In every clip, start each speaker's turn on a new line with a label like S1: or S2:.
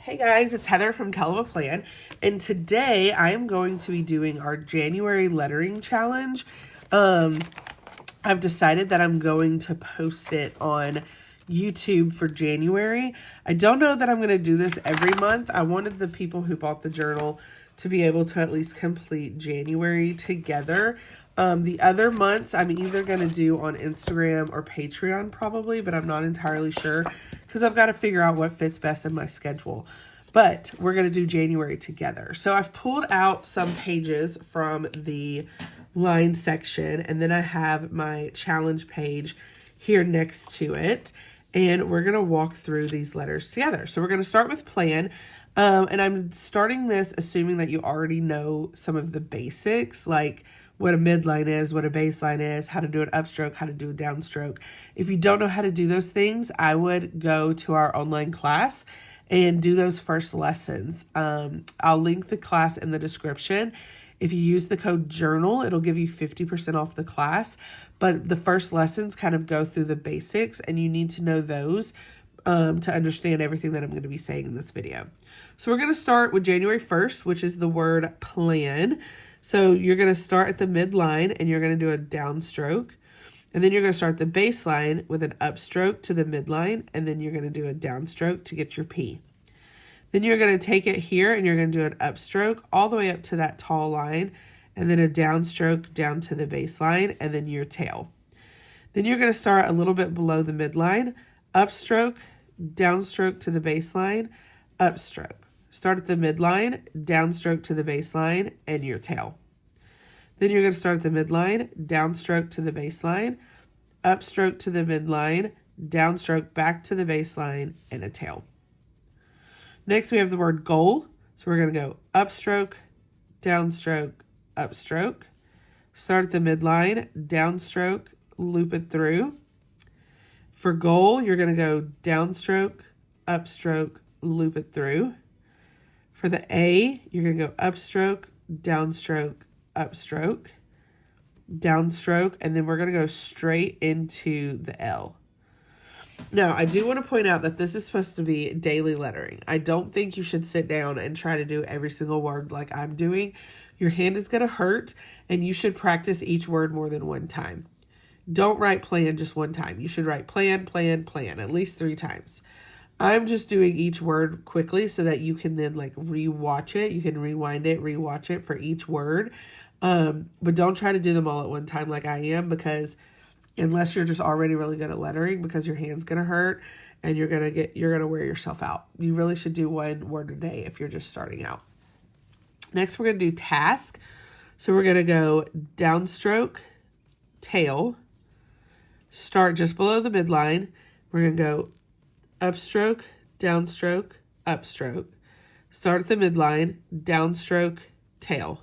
S1: Hey guys, it's Heather from Kell of a Plan, and today I am going to be doing our January lettering challenge. I've decided that I'm going to post it on YouTube for January. I don't know that I'm going to do this every month. I wanted the people who bought the journal to be able to at least complete January together. The other months I'm either going to do on Instagram or Patreon probably, but I'm not entirely sure because I've got to figure out what fits best in my schedule. But we're going to do January together. So I've pulled out some pages from the line section, and then I have my challenge page here next to it. And we're going to walk through these letters together. So we're going to start with plan. And I'm starting this assuming that you already know some of the basics, like what a midline is, what a baseline is, how to do an upstroke, how to do a downstroke. If you don't know how to do those things, I would go to our online class and do those first lessons. I'll link the class in the description. If you use the code JOURNAL, it'll give you 50% off the class. But the first lessons kind of go through the basics, and you need to know those to understand everything that I'm going to be saying in this video. So we're going to start with January 1st, which is the word plan. So you're going to start at the midline, and you're going to do a downstroke. And then you're going to start the baseline with an upstroke to the midline, and then you're going to do a downstroke to get your P. Then you're going to take it here, and you're going to do an upstroke all the way up to that tall line, and then a downstroke down to the baseline, and then your tail. Then you're going to start a little bit below the midline, upstroke, downstroke to the baseline, upstroke. Start at the midline, downstroke to the baseline, and your tail. Then you're going to start at the midline, downstroke to the baseline, upstroke to the midline, downstroke back to the baseline, and a tail. Next, we have the word goal. So we're going to go upstroke, downstroke, upstroke. Start at the midline, downstroke, loop it through. For goal, you're going to go downstroke, upstroke, loop it through. For the A, you're going to go upstroke, downstroke, upstroke, downstroke, and then we're going to go straight into the L. Now, I do want to point out that this is supposed to be daily lettering. I don't think you should sit down and try to do every single word like I'm doing. Your hand is going to hurt, and you should practice each word more than one time. Don't write plan just one time. You should write plan, plan, plan at least 3 times. I'm just doing each word quickly so that you can then like rewatch it. You can rewind it, rewatch it for each word. But don't try to do them all at one time like I am, because unless you're just already really good at lettering, because your hand's going to hurt and you're going to wear yourself out. You really should do one word a day if you're just starting out. Next, we're going to do task. So we're going to go downstroke, tail, start just below the midline. We're going to go upstroke, downstroke, upstroke. Start at the midline, downstroke, tail.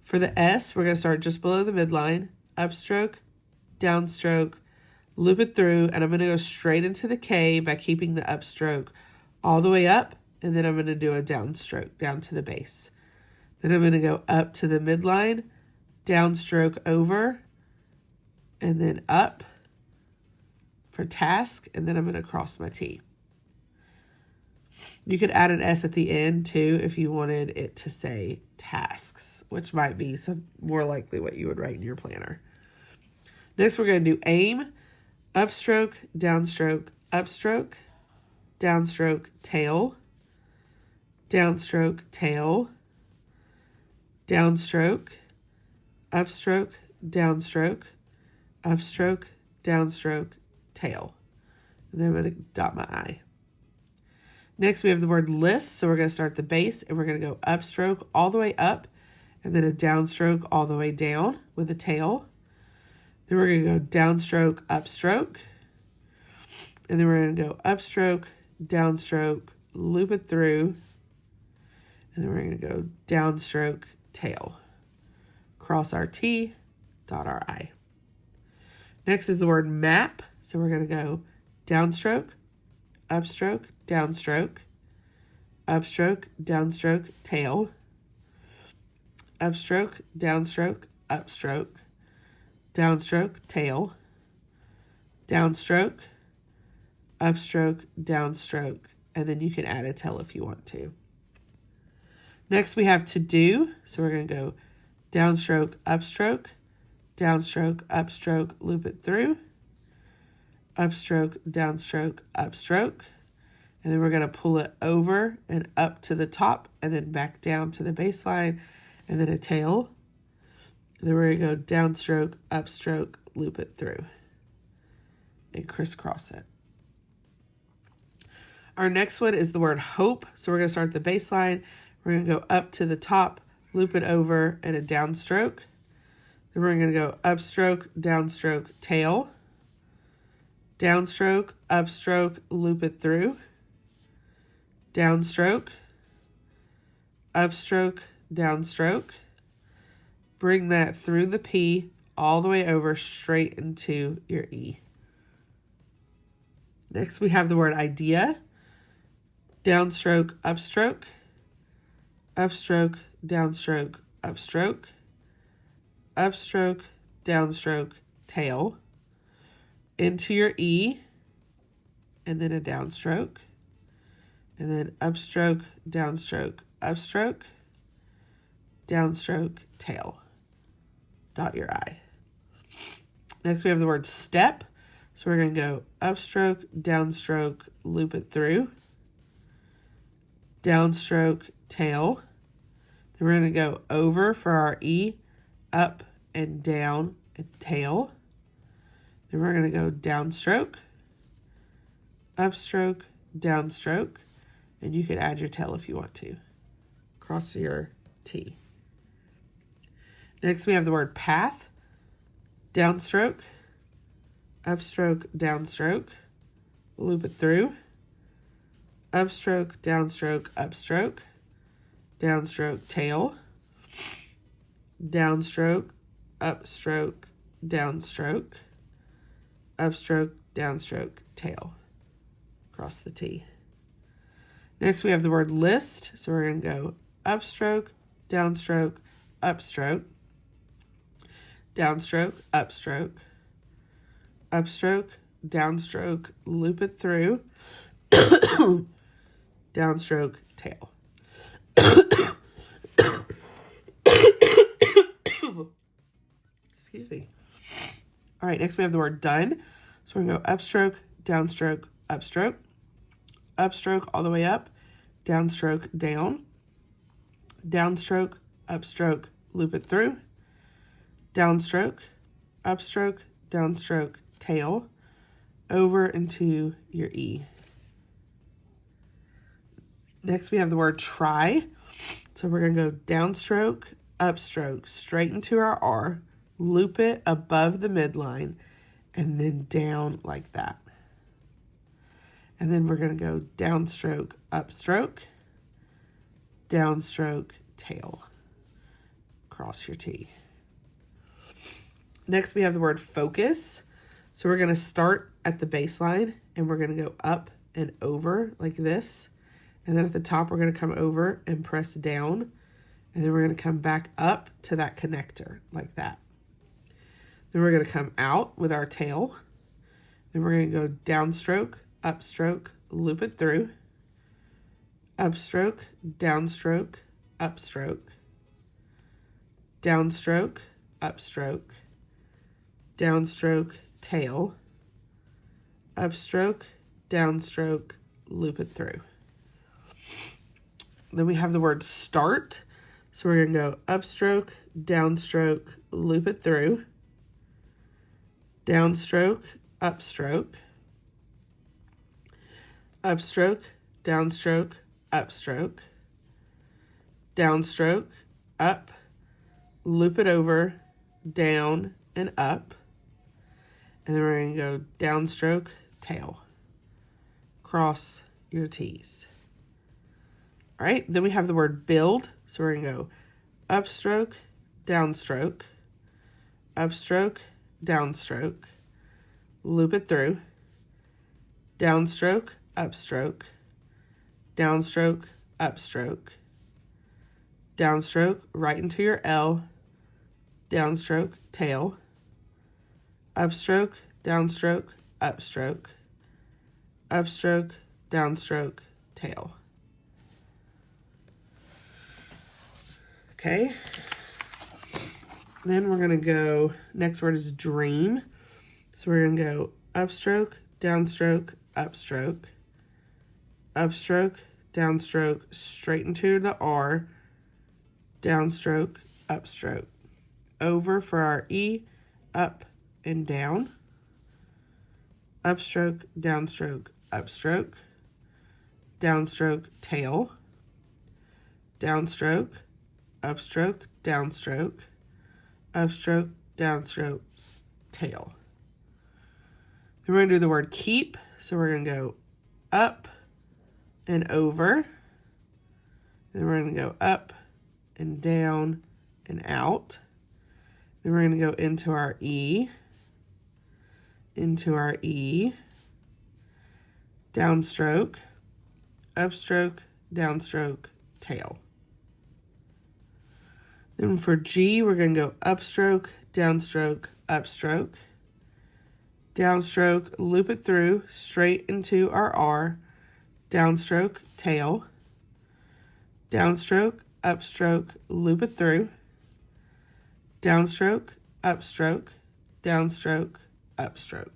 S1: For the S, we're going to start just below the midline, upstroke, downstroke, loop it through, and I'm going to go straight into the K by keeping the upstroke all the way up, and then I'm going to do a downstroke down to the base. Then I'm going to go up to the midline, downstroke over, and then up for task, and then I'm going to cross my T. You could add an S at the end too if you wanted it to say tasks, which might be some more likely what you would write in your planner. Next, we're going to do aim, upstroke, downstroke, upstroke, downstroke, tail, downstroke, tail, downstroke, upstroke, downstroke, upstroke, downstroke, tail. And then I'm going to dot my I. Next, we have the word list. So we're going to start at the base, and we're going to go upstroke all the way up, and then a downstroke all the way down with a tail. Then we're going to go downstroke, upstroke. And then we're going to go upstroke, downstroke, loop it through. And then we're going to go downstroke, tail. Cross our T, dot our I. Next is the word map. So we're going to go downstroke, upstroke, downstroke, upstroke, downstroke, tail, upstroke, downstroke, upstroke, downstroke, tail, downstroke, upstroke, downstroke, and then you can add a tail if you want to. Next we have to do, so we're going to go downstroke, upstroke, downstroke, upstroke, loop it through, upstroke, downstroke, upstroke, and then we're going to pull it over and up to the top and then back down to the baseline and then a tail. And then we're going to go downstroke, upstroke, loop it through and crisscross it. Our next one is the word hope. So we're going to start at the baseline. We're going to go up to the top, loop it over, and a downstroke. Then we're going to go upstroke, downstroke, tail. Downstroke, upstroke, loop it through. Downstroke, upstroke, downstroke. Bring that through the P all the way over straight into your E. Next we have the word idea. Downstroke, upstroke, upstroke, downstroke, upstroke, upstroke, downstroke, tail, into your E, and then a downstroke, and then upstroke, downstroke, upstroke, downstroke, tail. Dot your I. Next we have the word step. So we're going to go upstroke, downstroke, loop it through, downstroke, tail. Then we're going to go over for our E, up and down and tail. Then we're going to go downstroke, upstroke, downstroke, and you can add your tail if you want to. Cross your T. Next we have the word path. Downstroke, upstroke, downstroke, loop it through, upstroke, downstroke, upstroke, downstroke, tail, downstroke, upstroke, downstroke, upstroke, downstroke, tail. Cross the T. Next we have the word list. So we're going to go upstroke, downstroke, upstroke, downstroke, upstroke, upstroke, downstroke, loop it through, downstroke, tail. Excuse me. All right, next we have the word done. So we're going to go upstroke, downstroke, upstroke, upstroke all the way up, downstroke, down, downstroke, upstroke, loop it through, downstroke, upstroke, downstroke, tail, over into your E. Next we have the word try. So we're going to go downstroke, upstroke, straight into our R, loop it above the midline, and then down like that. And then we're going to go downstroke, upstroke, downstroke, tail. Cross your T. Next we have the word focus. So we're going to start at the baseline and we're going to go up and over like this. And then at the top we're going to come over and press down. And then we're going to come back up to that connector like that. Then we're going to come out with our tail. Then we're going to go downstroke, upstroke, loop it through, upstroke, downstroke, upstroke, downstroke, upstroke, downstroke, tail, upstroke, downstroke, loop it through. Then we have the word start. So we're going to go upstroke, downstroke, loop it through, downstroke, upstroke, upstroke, downstroke, upstroke, downstroke, up, loop it over, down, and up. And then we're going to go downstroke, tail. Cross your T's. All right, then we have the word build. So we're going to go upstroke, downstroke, upstroke, downstroke, loop it through, downstroke, upstroke, downstroke, upstroke, downstroke, right into your L, downstroke, tail, upstroke, downstroke, upstroke, upstroke, downstroke, tail. Okay. Then we're going to go, next word is dream. So we're going to go upstroke, downstroke, upstroke, upstroke, downstroke, straight into the R, downstroke, upstroke. Over for our E, up and down. Upstroke, downstroke, upstroke, downstroke, tail, downstroke, upstroke, downstroke, upstroke, downstroke, tail. Then we're going to do the word keep. So we're going to go up and over. Then we're going to go up and down and out. Then we're going to go into our E, downstroke, upstroke, downstroke, tail. Then for G, we're going to go upstroke, downstroke, upstroke, downstroke, loop it through, straight into our R, downstroke, tail, downstroke, upstroke, loop it through, downstroke, upstroke, downstroke, upstroke.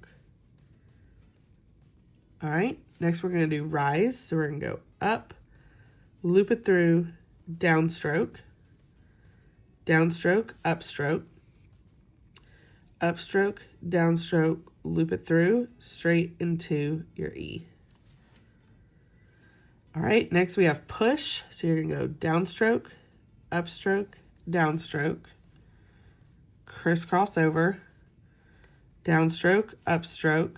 S1: All right, next we're going to do rise. So we're going to go up, loop it through, downstroke, downstroke, upstroke, upstroke, downstroke, loop it through, straight into your E. All right, next we have push. So you're going to go downstroke, upstroke, downstroke, crisscross over, downstroke, upstroke,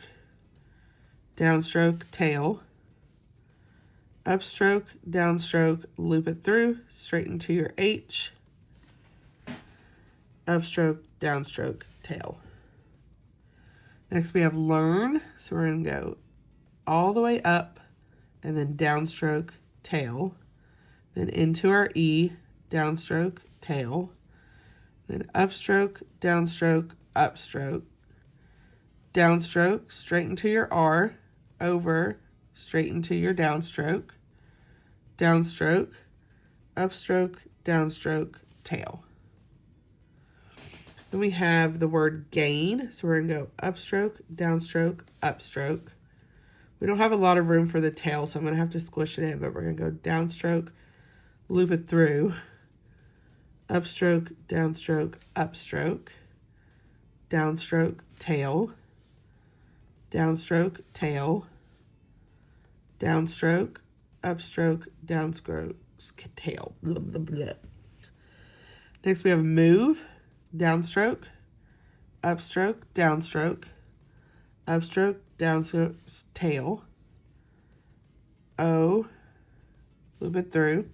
S1: downstroke, tail, upstroke, downstroke, loop it through, straight into your H, upstroke, downstroke, tail. Next we have learn. So we're going to go all the way up and then downstroke, tail, then into our E, downstroke, tail, then upstroke, downstroke, upstroke, downstroke, straight into your R, over, straight into your downstroke, downstroke, upstroke, downstroke, tail. Then we have the word gain. So we're going to go upstroke, downstroke, upstroke. We don't have a lot of room for the tail, so I'm going to have to squish it in, but we're going to go downstroke, loop it through, upstroke, downstroke, upstroke, downstroke, tail, downstroke, tail, downstroke, upstroke, downstroke, tail. Blah, blah, blah. Next we have move, downstroke, upstroke, downstroke, upstroke, downstroke, tail, O, loop it through,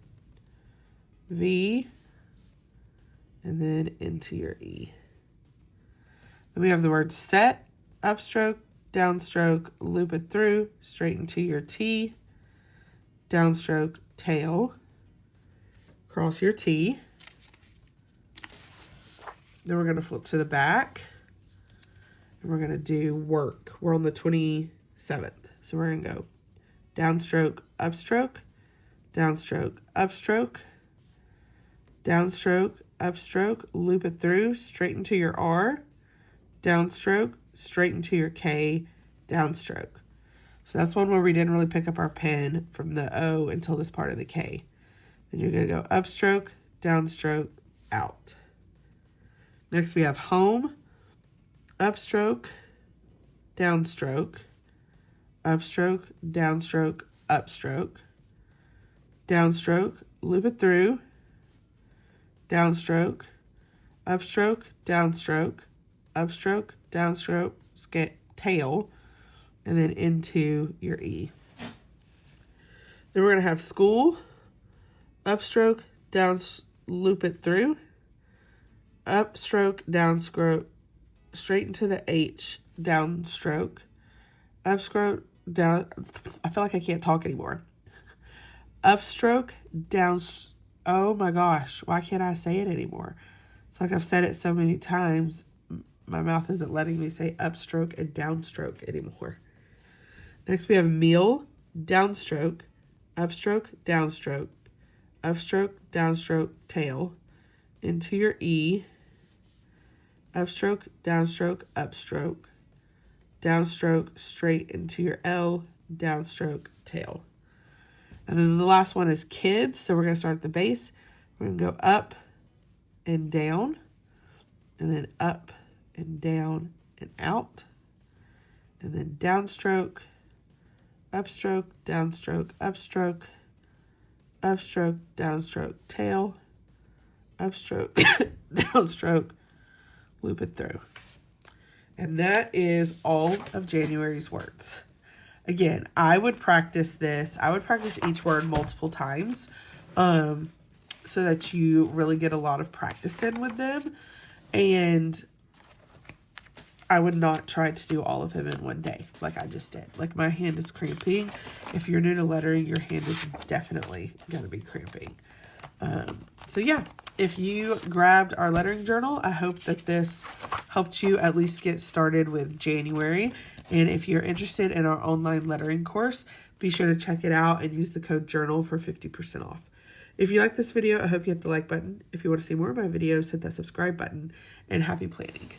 S1: V, and then into your E. Then we have the word set, upstroke, downstroke, loop it through, straight into your T, downstroke, tail, cross your T. Then we're going to flip to the back, and we're going to do work. We're on the 27th. So we're going to go downstroke, upstroke, downstroke, upstroke, downstroke, upstroke, loop it through, straight into your R, downstroke, straight into your K, downstroke. So that's one where we didn't really pick up our pen from the O until this part of the K. Then you're going to go upstroke, downstroke, out. Next we have home, upstroke, downstroke, upstroke, downstroke, upstroke, downstroke, loop it through, downstroke, upstroke, downstroke, upstroke, downstroke, tail, and then into your E. Then we're going to have school, upstroke, loop it through, upstroke, downstroke, straight into the H, downstroke, upstroke, down, I feel like I can't talk anymore. Upstroke, oh my gosh, why can't I say it anymore? It's like I've said it so many times, my mouth isn't letting me say upstroke and downstroke anymore. Next we have meal, downstroke, upstroke, downstroke, upstroke, downstroke, tail, into your E, upstroke, downstroke, upstroke, downstroke, straight into your L, downstroke, tail. And then the last one is kids. So we're going to start at the base. We're going to go up and down, and then up and down and out, and then downstroke, upstroke, downstroke, upstroke, upstroke, downstroke, tail, upstroke, downstroke, loop it through. And that is all of January's words. Again, I would practice this. I would practice each word multiple times so that you really get a lot of practice in with them. And I would not try to do all of them in one day like I just did. Like, my hand is cramping. If you're new to lettering, your hand is definitely going to be cramping. So yeah, if you grabbed our lettering journal, I hope that this helped you at least get started with January. And if you're interested in our online lettering course, be sure to check it out and use the code JOURNAL for 50% off. If you like this video, I hope you hit the like button. If you want to see more of my videos, hit that subscribe button, and happy planning.